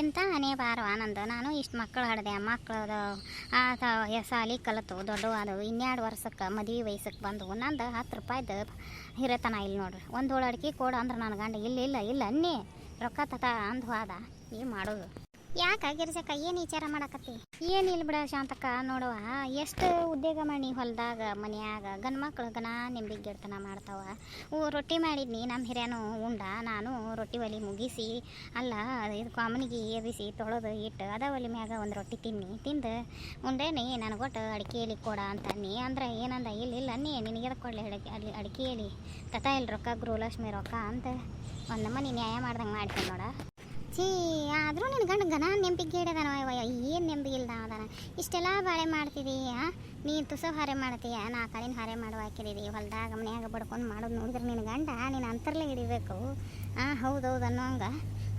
ಎಂಥ ಹಣೆ ಬಾರವ ನಂದು. ನಾನು ಇಷ್ಟು ಮಕ್ಕಳು ಹಡ್ದೆ, ಮಕ್ಕಳದು ಸಾಲಿ ಕಲಿತು ದೊಡ್ಡವಾದವು, 2 ವರ್ಷಕ್ಕೆ ಮದುವೆ ವಯಸ್ಸಕ್ಕೆ ಬಂದು ನಂದು 10 ರೂಪಾಯ್ದು ಹಿರೇತನ ಇಲ್ಲಿ ನೋಡ್ರಿ. ಒಂದು ಹೋಳು ಅಡಿಕೆ ಕೊಡು ಅಂದ್ರೆ ನನ್ನ ಗಂಡ ಇಲ್ಲ ಅನ್ನಿ ರೊಕ್ಕ ಅಂದು ಹೋದ. ಏನು ಮಾಡೋದು? ಯಾಕೆ ಗಿರ್ಜಕ್ಕ ಏನು ವಿಚಾರ ಮಾಡಕತ್ತಿ? ಏನಿಲ್ಲ ಬಿಡ ಶಾಂತಕ್ಕ. ನೋಡುವ, ಎಷ್ಟು ಉದ್ಯೋಗ ಮಾಡಿ ಹೊಲದಾಗ ಮನ್ಯಾಗ ಗಂಡು ಮಕ್ಳು ಗನ ನಿಂಬಿಗೆ ಗಿಡ್ತನ ಮಾಡ್ತಾವ. ರೊಟ್ಟಿ ಮಾಡಿದ್ನಿ, ನಮ್ಮ ಹಿರಿಯನು ಉಂಡ. ನಾನು ರೊಟ್ಟಿ ಒಲಿ ಮುಗಿಸಿ ಅಲ್ಲ ಇದು ಕಾಮನಿಗೆ ಎದಿಸಿ ತೊಳೆದು ಇಟ್ಟು ಅದ ಒಲಿ ಮ್ಯಾಗ ಒಂದು ರೊಟ್ಟಿ ತಿಂದು ಉಂಡೇನಿ. ನನಗೊಟ್ಟು ಅಡಿಕೆಯಲ್ಲಿ ಕೊಡ ಅಂತನ್ನಿ. ಅಂದ್ರೆ ಏನಂದ, ಇಲ್ಲ ಅನ್ನಿ ನಿನಗೆ ಕೊಡಲಿ ಅಡಿಕೆಯಲ್ಲಿ ಇಲ್ಲ ರೊಕ್ಕ ಗೃಹಲಕ್ಷ್ಮಿ ರೊಕ್ಕ ಅಂತ ಒಂದು ನಮ್ಮನೆ ನ್ಯಾಯ ಮಾಡ್ದಂಗೆ ಮಾಡ್ತೀನಿ ನೋಡ. ಆದರೂ ನಿನ್ನ ಗಂಡ ಗನ ನೆಂಪಿಗೆ ಹೇಳಿದಾನ. ಏನು ನೆಂಪಿ ಇಲ್ದ ಅದಾನ. ಇಷ್ಟೆಲ್ಲ ಬಾಳೆ ಮಾಡ್ತಿದ್ದೀಯ, ನೀನು ತುಸು ಹಾರೆ ಮಾಡ್ತೀಯ, 4 ಕಾಲಿನ ಹಾರೆ ಮಾಡುವ ಹಾಕಿದ್ದೀವಿ ಹೊಲ್ದಾಗ ಮನ್ಯಾಗ ಬಡ್ಕೊಂಡು ಮಾಡೋದು ನೋಡಿದ್ರೆ ನಿನ್ನ ಗಂಡ ನೀನು ಅಂತರ್ಲೆ ಹಿಡಿಬೇಕು. ಹೌದೌದು ಅನ್ನೋಂಗೆ.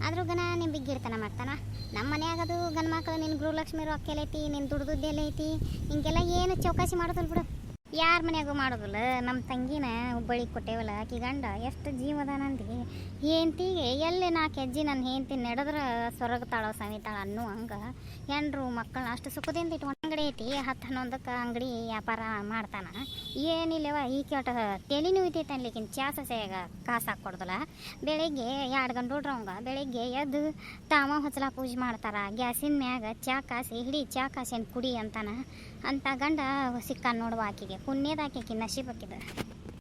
ಆದರೂ ಗನ ನೆಂಪಿಗೆ ಗಿಡ್ತನ ಮಾಡ್ತಾನ. ನಮ್ಮ ಮನ್ಯಾಗದು ಗಂಡು ಮಕ್ಕಳು ನಿನ್ನ ಗೃಹಲಕ್ಷ್ಮಿ ರೊಕ್ಕ ಎಲ್ಲೈತಿ, ನಿನ್ನ ದುಡ್ದುದ್ದೆಲ್ಲ ಐತಿ, ಹಿಂಗೆಲ್ಲ ಏನು ಚೌಕಾಸಿ ಮಾಡೋದಿಲ್ಲ ಬಿಡು. ಯಾರ ಮನ್ಯಾಗೂ ಮಾಡೋದಿಲ್ಲ. ನಮ್ಮ ತಂಗಿನ ಹುಬ್ಬಳ್ಳಿ ಕೊಟ್ಟೇವಲ್ಲ, ಆಕಿ ಗಂಡ ಎಷ್ಟು ಜೀವದಾನಂದಿ. ಹೆಂಡ್ತಿಗೆ ಎಲ್ಲಿ 4 ಹೆಜ್ಜೆ ನನ್ನ ಹೆಂಡ್ತಿ ನಡೆದ್ರೆ ಸೊರಗ್ತಾಳೋ ಸವಿತಾಳ ಅನ್ನೋ ಹಂಗೆ ಹೆಣ್ರು ಮಕ್ಕಳನ್ನ ಅಷ್ಟು ಸುಖದಿಂದ ಇಟ್ಟು ಅಂಗಡಿ ಐತಿ. 10-11ಕ್ಕೆ ಅಂಗಡಿ ವ್ಯಾಪಾರ ಮಾಡ್ತಾನೆ. ಏನಿಲ್ಲವ ಈ ಕೆಟ್ಟ ತಲೆ ನೋಯ್ತೈತೆ ಅನ್ಲಿಕ್ಕಿನ ಚಾ ಸಸ್ಯಾಗ ಕಾಸು ಹಾಕ್ಕೊಡ್ದಲ್ಲ. ಬೆಳಿಗ್ಗೆ 2 ಗಂಟೆ ನೋಡ್ರವಂಗ ಬೆಳಿಗ್ಗೆ ಎದ್ದು ತಾಮ ಹೊಸಲ ಪೂಜೆ ಮಾಡ್ತಾರೆ. ಗ್ಯಾಸಿನ ಮ್ಯಾಗ ಚಾ ಕಾಸಿ ಹಿಡಿ, ಚಾ ಕಾಸಿನ ಕುಡಿ ಅಂತಾನೆ. ಅಂತ ಗಂಡ ಸಿಕ್ಕ ನೋಡುವ ಆಕಿಗೆ ಪುಣ್ಯದ ಆಕೆಗೆ ನಶೀಬಕ್ಕಿದೆ.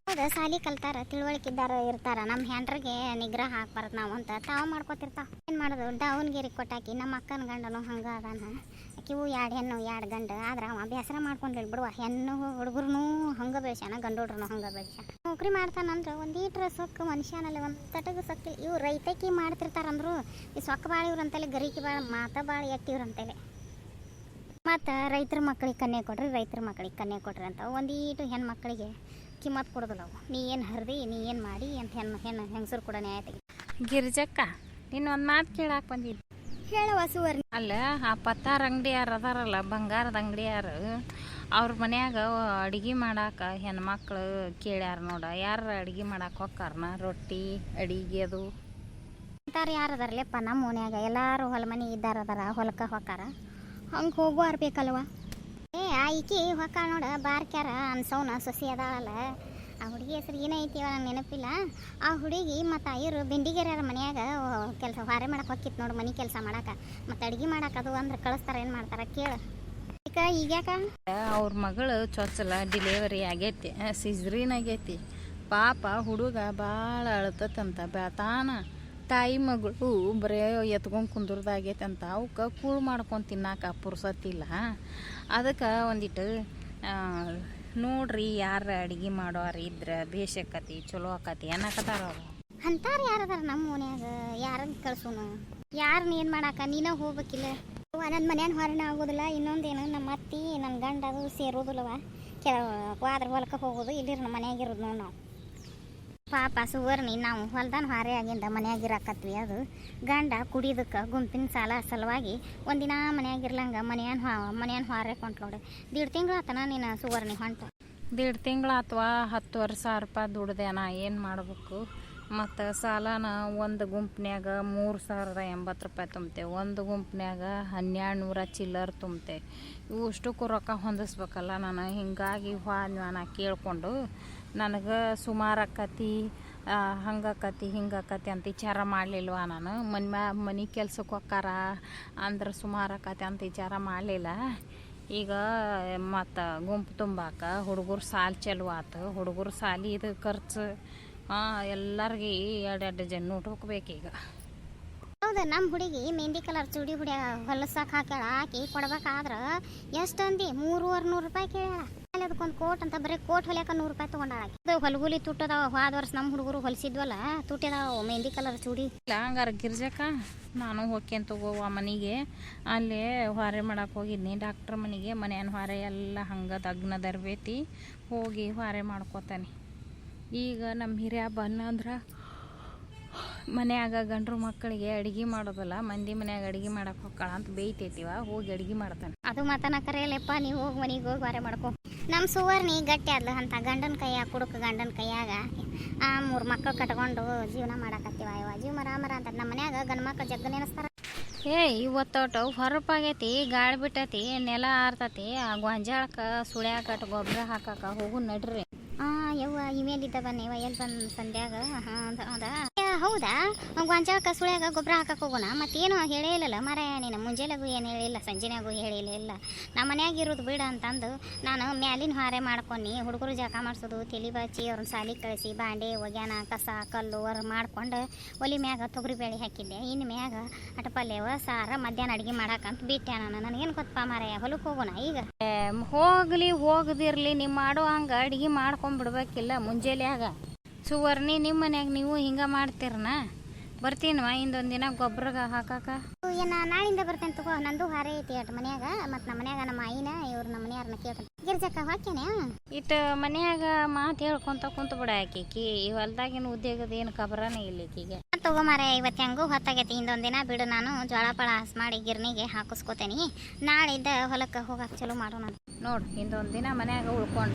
ಹೌದು, ಸಾಲಿ ಕಲ್ತಾರ, ತಿಳುವಳಿಕಿದ್ದಾರ ಇರ್ತಾರ. ನಮ್ಮ ಹೆಂಡ್ರಿಗೆ ನಿಗ್ರಹ ಹಾಕ್ಬಾರ್ದು ನಾವು ಅಂತ ತಾವು ಮಾಡ್ಕೊತಿರ್ತಾವ. ಏನು ಮಾಡೋದು? ದಾವಣಗೆರೆ ಕೊಟ್ಟಾಕಿ ನಮ್ಮ ಅಕ್ಕನ ಗಂಡನು ಹಂಗೆ ಅದಾನ. ಆಕಿವು 2 ಹೆಣ್ಣು 2 ಗಂಡು. ಆದ್ರೆ ಅವ ಬೇಸರ ಮಾಡ್ಕೊಂಡಿಲ್ಲ ಬಿಡುವ. ಹೆಣ್ಣು ಹುಡುಗರು ಹಂಗೆ ಬೆಳ್ಸ್ಯಾನ, ಗಂಡು ಹುಡ್ರು ಹಂಗೆ ಬೆಳ್ಸ್ಯಾನ. ನೌಕರಿ ಮಾಡ್ತಾನಂದ್ರೆ ಒಂದೀಟ್ರ ಸೊಕ್ಕು ಮನುಷ್ಯನಲ್ಲಿ ಒಂದು ತಟಗ ಸೊಕ್ಕಿಲ್ಲ. ಇವು ರೈತಕಿ ಮಾಡ್ತಿರ್ತಾರಂದ್ರು ಈ ಸೊಕ್ಕ ಭಾಳ ಇವ್ರಂತಲೇ, ಗರಿಕಿ ಭಾಳ ಮಾತ ಭಾಳ ಎಟ್ಟಿವ್ರಂತಲೇ. ಮತ್ತು ರೈತರ ಮಕ್ಕಳಿಗೆ ಕನ್ಯೆ ಕೊಡ್ರಿ ಅಂತ ಒಂದೀಟು ಹೆಣ್ಮಕ್ಳಿಗೆ ಕಿಮ್ಮತ್ತು ಕೊಡೋದಿಲ್ಲ ಅವು. ನೀ ಏನು ಹರಿದಿ, ನೀ ಏನು ಮಾಡಿ ಅಂತ ಹೆಂಗಸರು ಕೂಡ ನ್ಯಾಯ ತೆಗಿ. ಗಿರ್ಜಕ್ಕ, ನೀನು ಒಂದು ಮಾತು ಕೇಳಾಕೆ ಬಂದಿದ್ದೆ. ಹೇಳುವ ಸುವರ್ಣ. ಅಲ್ಲ, ಆ ಪತ್ತಾರ ಅಂಗಡಿಯಾರು ಅದಾರಲ್ಲ, ಬಂಗಾರದ ಅಂಗಡಿಯಾರು, ಅವ್ರ ಮನ್ಯಾಗ ಅಡುಗೆ ಮಾಡಾಕ ಹೆಣ್ಮಕ್ಳು ಕೇಳ್ಯಾರ ನೋಡ. ಯಾರು ಅಡುಗೆ ಮಾಡಕ್ಕೆ ಹೋಗ್ತಾರನ? ರೊಟ್ಟಿ ಅಡಿಗೆ ಅದು ಅಂತಾರೆ. ಯಾರು ಅದಾರಲ್ಲಪ್ಪ ನಮ್ಮ ಮನ್ಯಾಗ? ಎಲ್ಲರೂ ಹೊಲ ಮನೆ ಇದ್ದಾರದಾರ, ಹೊಲಕ್ಕೆ ಹೋಗಾರ. ಹಂಗೆ ಹೋಗುವಾರ ಬೇಕಲ್ವ? ಈಕಿ ಹೊಕ್ಕಾಳ ನೋಡ, ಬಾರ್ಕ್ಯಾರ ಅನ್ಸೌನ ಸೊಸಿ ಅದಾಳಲ್ಲ. ಆ ಹುಡುಗಿ ಹೆಸರು ಏನೈತಿ ನಂಗೆ ನೆನಪಿಲ್ಲ. ಆ ಹುಡುಗಿ ಮತ್ತು ಇವರು ಬೆಂಡಿಗೆರೆಯರ ಮನ್ಯಾಗ ಕೆಲಸ ಹಾರೆ ಮಾಡಕ್ಕೆ ಹೊಕ್ಕಿತ್ತು ನೋಡು, ಮನೆ ಕೆಲಸ ಮಾಡಕ್ಕೆ. ಮತ್ತು ಅಡುಗೆ ಮಾಡಕ್ಕೆ ಅದು ಅಂದ್ರೆ ಕಳಿಸ್ತಾರೆ, ಏನು ಮಾಡ್ತಾರೆ ಕೇಳು. ಈಗ್ಯಾಕ ಅವ್ರ ಮಗಳು ಚೊಚ್ಚಲ ಡಿಲಿವರಿ ಆಗೈತಿ, ಸಿಜ್ರಿನ್ ಆಗೈತಿ. ಪಾಪ ಹುಡುಗ ಭಾಳ ಅಳ್ತತಂತ. ಬೆಳ್ತಾನ ತಾಯಿ ಮಗಳು ಬರೀ ಎತ್ಕೊಂಡು ಕುಂದ್ರದಾಗೈತೆ ಅಂತ. ಅವಕ್ಕೆ ಕೂಳು ಮಾಡ್ಕೊಂಡು ತಿನ್ನಾಕ ಪುರ್ಸತ್ತಿಲ್ಲ. ಅದಕ್ಕೆ ಒಂದಿಟ್ಟು ನೋಡ್ರಿ, ಯಾರು ಅಡುಗೆ ಮಾಡೋರು ಇದ್ರೆ ಬೇಷಕ್ಕತಿ, ಚಲೋ ಆಕತಿ ಅನ್ನಕತ್ತಾರ ಅವರು. ಅಂತಾರೆ. ಯಾರದಾರ ನಮ್ಮ ಮನ್ಯಾಗ? ಯಾರನ್ನ ಕಳ್ಸೋನು? ಯಾರನ್ನ ಏನು ಮಾಡಾಕ? ನೀನೇ ಹೋಗ್ಬೇಕಿಲ್ಲ. ನನ್ನ ಮನ್ಯಾನ ಹೊರನ ಆಗೋದಿಲ್ಲ. ಇನ್ನೊಂದೇನು, ನಮ್ಮ ಅತ್ತಿ ನನ್ನ ಗಂಡ ಅದು ಸೇರೋದಿಲ್ಲವ. ಹೋದ್ರೆ ಹೊಲಕ್ಕೆ ಹೋಗೋದು, ಇಲ್ಲಿರ ನಮ್ಮ ಮನ್ಯಾಗಿರೋದು ನೋಡಿ ನಾವು. ಪಾಪ ಸುವರ್ಣಿ, ನಾವು ಹೊಲ್ದಾನ ಹಾರೆ ಆಗಿಂದ ಮನ್ಯಾಗಿರಾಕತ್ವಿ. ಅದು ಗಂಡ ಕುಡಿಯೋದಕ್ಕೆ ಗುಂಪಿನ ಸಲುವಾಗಿ ಒಂದಿನ ಮನ್ಯಾಗಿರ್ಲಂಗೆ ಮನೆಯನ್ ಹಾರೆ ಕೊಂಟ್ ನೋಡಿ. 1.5 ತಿಂಗಳು ಆತನ ನೀನು ಸುವರ್ಣಿ ಹೊಂಟ? 1.5 ತಿಂಗಳು ಅಥವಾ 10,000 ರೂಪಾಯಿ ದುಡ್ದೇನ. ಏನು ಮಾಡ್ಬೇಕು? ಮತ್ತು ಸಾಲನ ಒಂದು ಗುಂಪ್ನ್ಯಾಗ 3,080 ರೂಪಾಯಿ ತುಂಬ್ತೆ, ಒಂದು ಗುಂಪ್ನ್ಯಾಗ 1,200 ಚಿಲ್ಲರ್ ತುಂಬ್ತೆ. ಇವು ಅಷ್ಟಕ್ಕೂ ರೊಕ್ಕ ಹೊಂದಿಸ್ಬೇಕಲ್ಲ ನಾನು. ಹಿಂಗಾಗಿ ನಾ ಕೇಳಿಕೊಂಡು ನನಗೆ ಸುಮಾರು ಆಕತಿ, ಹಂಗಾಕತಿ ಹಿಂಗಾಕತಿ ಅಂತ ವಿಚಾರ ಮಾಡಲಿಲ್ವ ನಾನು. ಮನೆ ಕೆಲ್ಸಕ್ಕೆ ಹೋಕ್ಕಾರ ಅಂದ್ರೆ ಸುಮಾರು ಆಕತಿ ಅಂತ ವಿಚಾರ ಮಾಡಲಿಲ್ಲ. ಈಗ ಮತ್ತು ಗುಂಪು ತುಂಬಾಕ ಹುಡುಗರು ಸಾಲಿ ಚಲೋ ಆತು. ಹುಡುಗರು ಸಾಲಿ ಇದು ಖರ್ಚು ಎಲ್ಲರಿಗೆ 2 ಜನ ಹುಡ್ಬೇಕೀಗ. ಹೌದು, ನಮ್ಮ ಹುಡುಗಿ ಮೆಹಂದಿ ಕಲರ್ ಚೂಡಿ ಹೊಲಸಕ್ಕೆ ಹಾಕ್ಯಾಳ. ಹಾಕಿ ಕೊಡ್ಬೇಕಾದ್ರೆ ಎಷ್ಟು ಅಂದಿ? 300 ರೂಪಾಯಿ ಕೇಳ್ಯಾಳ. ಅಲ್ಲಿ ಅದಕ್ಕೊಂದು ಕೋಟ್ ಅಂತ, ಬರೀ ಕೋಟ್ ಹೊಲಿಯಾಕ 100 ರೂಪಾಯಿ ತೊಗೊಂಡಾಳ. ಅದು ಹೊಲಗುಲಿ ತುಟ್ಟದಾವ. ಹೋದ ವರ್ಷ ನಮ್ಮ ಹುಡುಗರು ಹೊಲಿಸಿದ್ವಲ್ಲ, ತುಟ್ಟಿದಾವ ಮೆಹಂದಿ ಕಲರ್ ಚೂಡಿ. ಇಲ್ಲ ಹಂಗಾರ ಗಿರ್ಜಕ್ಕ, ನಾನು ಹೋಗ್ಯಂತ ತಗೋವ ಮನೆಗೆ. ಅಲ್ಲೇ ಹೊರೆ ಮಾಡಕ್ಕೆ ಹೋಗಿದ್ನಿ ಡಾಕ್ಟ್ರ್ ಮನೆಗೆ. ಮನೆಯನ್ ಹೊರೆ ಎಲ್ಲ ಹಂಗೆ ದಗ್ನ ದರ್ಬೇತಿ ಹೋಗಿ ಹೊರೆ ಮಾಡ್ಕೋತಾನೆ. ಈಗ ನಮ್ಮ ಹಿರಿಯ ಬಂದ್ರೆ ಮನ್ಯಾಗ ಗಂಡ್ರು ಮಕ್ಕಳಿಗೆ ಅಡುಗೆ ಮಾಡೋದಲ್ಲ, ಮಂದಿ ಮನ್ಯಾಗ ಅಡುಗೆ ಮಾಡಕ್ಕೆ ಹೋಗ್ಕಳ ಅಂತ ಬೇಯ್ತೈತಿವ. ಹೋಗಿ ಅಡುಗೆ ಮಾಡ್ತಾನೆ. ಅದು ಮಾತನ ಕರೆಯಲ್ಲಪ್ಪ, ನೀವು ಹೋಗಿ ಮನೆಗೆ ಹೋಗಿ ಹೊರೆ ಮಾಡ್ಕೊ. ನಮ್ಮ ಸುವರ್ಣಿ ಗಟ್ಟಿ ಆದ್ಲು ಅಂತ ಗಂಡನ ಕೈಯಾಗ ಕುಡುಕ ಗಂಡನ ಕೈಯಾಗ 3 ಮಕ್ಕಳು ಕಟ್ಕೊಂಡು ಜೀವನ ಮಾಡಕತ್ತೀವ. ಜೀವ ಮರ ಅಂತ ನಮ್ಮ ಮನ್ಯಾಗ ಗಂಡು ಮಕ್ಕಳು ಜಗ್ಗ ನೆನೆಸ್ತಾರ. ಇವತ್ತೊಟ್ಟು ಹೊರಪಾಗೈತಿ, ಗಾಳಿ ಬಿಟ್ಟೈತಿ, ನೆಲ ಆರ್ತತಿ, ಆ ಗೊಂಜಾಳಕ್ಕೆ ಸುಳ್ಯಾಕಟ್ ಗೊಬ್ಬರ ಹಾಕಾಕ ಹೋಗು ನಡ್ರಿ. ಯವ್ವ ಇಮೇಲಿದ್ದ ಬನ್ನಿವ ಎಲ್ಲಿ ಬಂದು ಸಂಧ್ಯಾಗ ಹೌದಾ ಹೌದಾ ಗೊಂಜಾಳಕ್ಕೆ ಸುಳ್ಯಾಗ ಗೊಬ್ಬರ ಹಾಕಕ್ಕೆ ಹೋಗೋಣ ಮತ್ತೇನು ಹೇಳೇ ಇಲ್ಲಲ್ಲ ಮರ ನೀನು ಮುಂಜಾನೆಗೂ ಏನು ಹೇಳಿಲ್ಲ ಸಂಜೆನಾಗೂ ಹೇಳಿಲ್ಲ ನಮ್ಮ ಮನ್ಯಾಗ ಇರೋದು ಬಿಡ ಅಂತಂದು ನಾನು ಮ್ಯಾಲಿನ ಹಾರೆ ಮಾಡ್ಕೊಂಡು ಹುಡುಗರು ಜಾಕ ಮಾಡಿಸೋದು ತಲೆ ಬಾಚಿ ಅವ್ರನ್ನ ಸಾಲಿ ಕಳಿಸಿ ಬಾಂಡೆ ಒಗ್ಯಾನ ಕಸ ಕಲ್ಲು ಮಾಡ್ಕೊಂಡು ಒಲಿ ಮ್ಯಾಗ ತೊಗರಿ ಬೇಳೆ ಹಾಕಿದ್ದೆ ಇನ್ನು ಮ್ಯಾಗ ಅಟಪಲ್ಯವ ಸಾರ ಮಧ್ಯಾಹ್ನ ಅಡುಗೆ ಮಾಡಾಕಂತ ಬಿಟ್ಟೆ ನಾನು ನನಗೇನು ಗೊತ್ತಪ್ಪ ಮಾರಾಯ ಹೊಲಕ್ಕೆ ಹೋಗೋಣ ಈಗ. ಹೋಗದಿರ್ಲಿ ನೀವು ಮಾಡೋ ಹಂಗೆ ಅಡುಗೆ ಮಾಡ್ಕೊಂಡ್ಬಿಡ್ಬೇಕಿಲ್ಲ ಮುಂಜಾನ್ಯಾಗ. ಸುವರ್ಣಿ ನಿಮ್ಮ ಮನ್ಯಾಗ ನೀವು ಹಿಂಗೆ ಮಾಡ್ತೀರನ? ಬರ್ತೀನವ ಇಂದೊಂದು ದಿನ ಗೊಬ್ಬರ ಹಾಕಾಕ. ನಾಳಿಂದ ಬರ್ತೇನೆ ತಗೋ, ನಂದು ಹಾರೆ ಐತಿ ಅಟ್ ಮನ್ಯಾಗ. ಮತ್ತು ನಮ್ಮ ಮನ್ಯಾಗ ನಮ್ಮ ಆಯಿನ ಇವ್ರು ನಮ್ಮ ಮನೆಯಾರನ್ನ ಕೇಳ್ಕೊಂಡು ಗಿರ್ಜಕ್ಕ ಹಾಕ್ಯಾನೆ ಇಟ್ಟು ಮನ್ಯಾಗ ಮಾತು ಹೇಳ್ಕೊಂತ ಕುಂತು ಬಿಡ ಆಕಿ ಈ ಹೊಲ್ದಾಗಿನ ಉದ್ಯೋಗದ ಏನು ಕಬರನೇ ಇಲ್ಲ ಈಕಿಗೆ. ತಗೋ ಮಾರೆ ಇವತ್ತು ಹೆಂಗೂ ಹೊತ್ತಾಗೈತಿ, ಇಂದೊಂದು ದಿನ ಬಿಡು ನಾನು ಜೋಳ ಪಳ ಹಾಸ್ ಮಾಡಿ ಗಿರ್ನಿಗೆ ಹಾಕಿಸ್ಕೋತೇನೆ. ನಾಳಿದ್ದ ಹೊಲಕ್ಕೆ ಹೋಗಕ್ಕೆ ಚಲೋ ಮಾಡೋಣ ನೋಡು. ಇಂದೊಂದು ದಿನ ಮನ್ಯಾಗ ಉಳ್ಕೊಂಡು